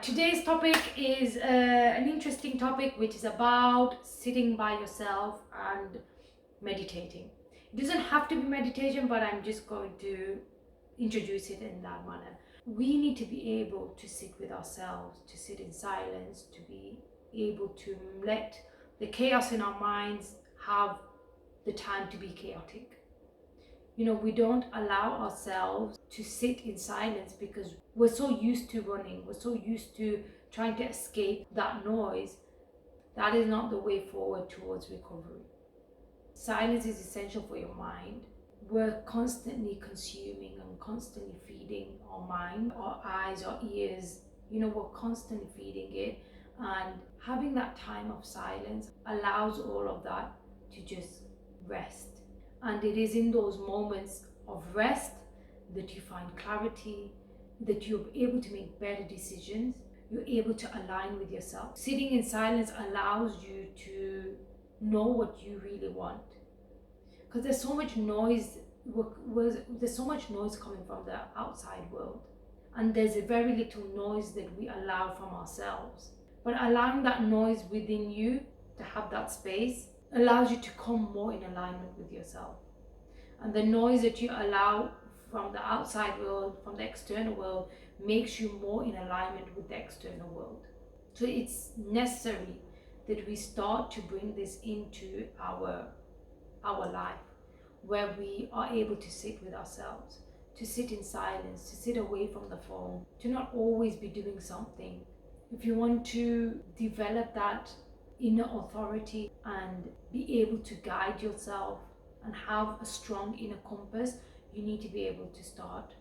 Today's topic is an interesting topic, which is about sitting by yourself and meditating. It doesn't have to be meditation, but I'm just going to introduce it in that manner. We need to be able to sit with ourselves, to sit in silence, to be able to let the chaos in our minds have the time to be chaotic. We don't allow ourselves to sit in silence because we're so used to running, we're so used to trying to escape that noise. That is not the way forward towards recovery. Silence is essential for your mind. We're constantly consuming and constantly feeding our mind, our eyes, our ears. We're constantly feeding it, and having that time of silence allows all of that to just rest. And it is in those moments of rest that you find clarity, that you're able to make better decisions, you're able to align with yourself. Sitting in silence allows you to know what you really want. Because there's so much noise coming from the outside world. And there's a very little noise that we allow from ourselves. But allowing that noise within you to have that space allows you to come more in alignment with yourself. And the noise that you allow from the outside world, from the external world, makes you more in alignment with the external world. So it's necessary that we start to bring this into our life, where we are able to sit with ourselves, to sit in silence, to sit away from the phone, to not always be doing something. If you want to develop that inner authority and be able to guide yourself and have a strong inner compass, you need to be able to start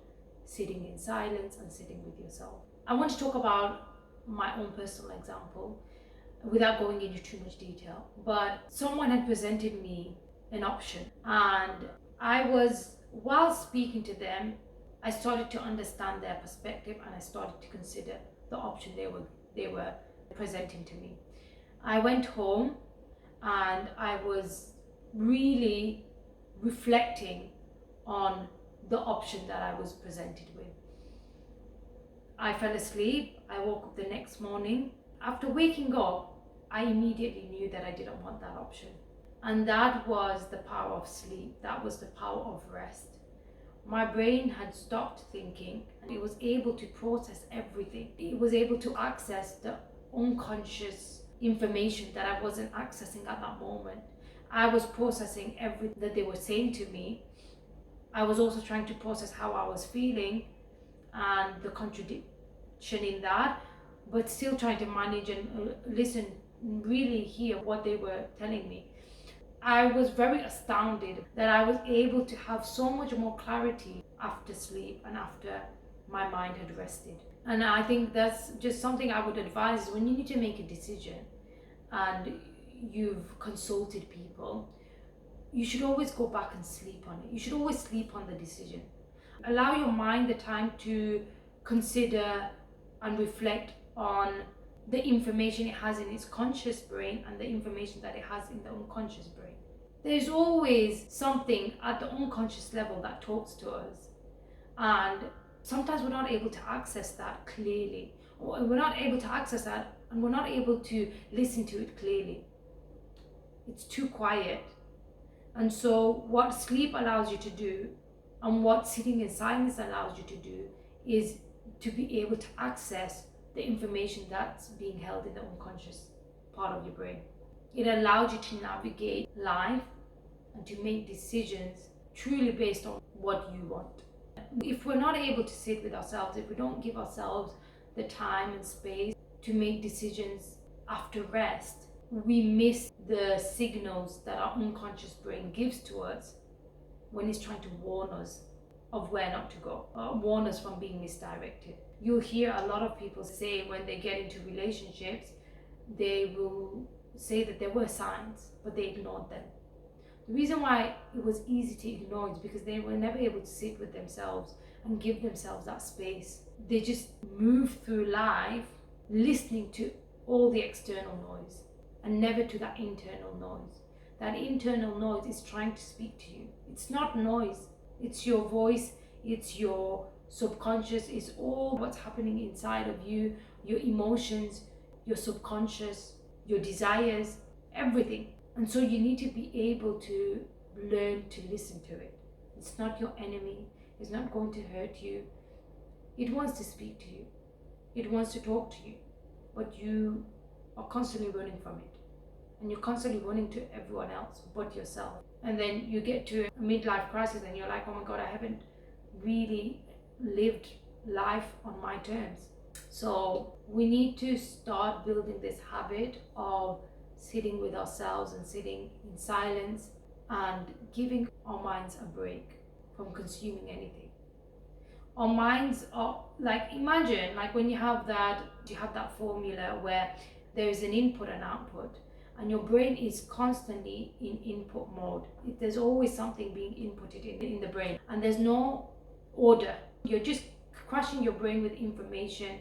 sitting in silence and sitting with yourself. I want to talk about my own personal example without going into too much detail, but someone had presented me an option, and while speaking to them, I started to understand their perspective and I started to consider the option they were presenting to me. I went home and I was really reflecting on the option that I was presented with. I fell asleep. I woke up the next morning. After waking up, I immediately knew that I didn't want that option. And that was the power of sleep. That was the power of rest. My brain had stopped thinking and it was able to process everything. It was able to access the unconscious information that I wasn't accessing at that moment. I was processing everything that they were saying to me. I was also trying to process how I was feeling and the contradiction in that, but still trying to manage and listen, really hear what they were telling me. I was very astounded that I was able to have so much more clarity after sleep and after my mind had rested. And I think that's just something I would advise when you need to make a decision and you've consulted people. You should always go back and sleep on it. You should always sleep on the decision. Allow your mind the time to consider and reflect on the information it has in its conscious brain and the information that it has in the unconscious brain. There's always something at the unconscious level that talks to us, and sometimes we're not able to access that clearly, or we're not able to access that and we're not able to listen to it clearly. It's too quiet. And so what sleep allows you to do and what sitting in silence allows you to do is to be able to access the information that's being held in the unconscious part of your brain. It allows you to navigate life and to make decisions truly based on what you want. If we're not able to sit with ourselves, if we don't give ourselves the time and space to make decisions after rest, we miss the signals that our unconscious brain gives to us when it's trying to warn us of where not to go, warn us from being misdirected. You'll hear a lot of people say when they get into relationships, they will say that there were signs, but they ignored them. The reason why it was easy to ignore is because they were never able to sit with themselves and give themselves that space. They just moved through life listening to all the external noise and never to that internal noise. That internal noise is trying to speak to you. It's not noise, it's your voice, it's your subconscious, it's all what's happening inside of you, your emotions, your subconscious, your desires, everything. And so you need to be able to learn to listen to it. It's not your enemy, it's not going to hurt you. It wants to speak to you, it wants to talk to you, but you are constantly running from it. And you're constantly running to everyone else but yourself. And then you get to a midlife crisis and you're like, oh my God, I haven't really lived life on my terms. So we need to start building this habit of sitting with ourselves and sitting in silence and giving our minds a break from consuming anything. Our minds are like, imagine like when you have that formula where there is an input and output, and your brain is constantly in input mode. There's always something being inputted in the brain, and there's no order. You're just crushing your brain with information,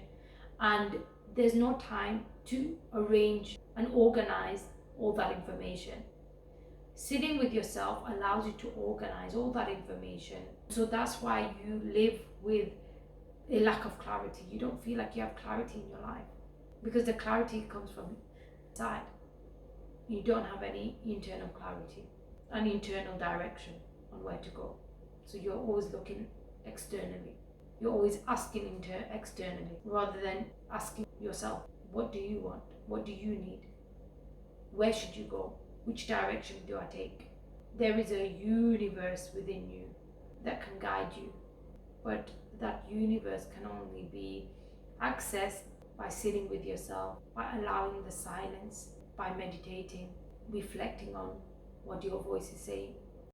and there's no time to arrange and organize all that information. Sitting with yourself allows you to organize all that information. So that's why you live with a lack of clarity. You don't feel like you have clarity in your life because the clarity comes from inside. You don't have any internal clarity, an internal direction on where to go. So you're always looking externally. You're always asking externally rather than asking yourself, what do you want? What do you need? Where should you go? Which direction do I take? There is a universe within you that can guide you, but that universe can only be accessed by sitting with yourself, by allowing the silence, by meditating, reflecting on what your voice is saying.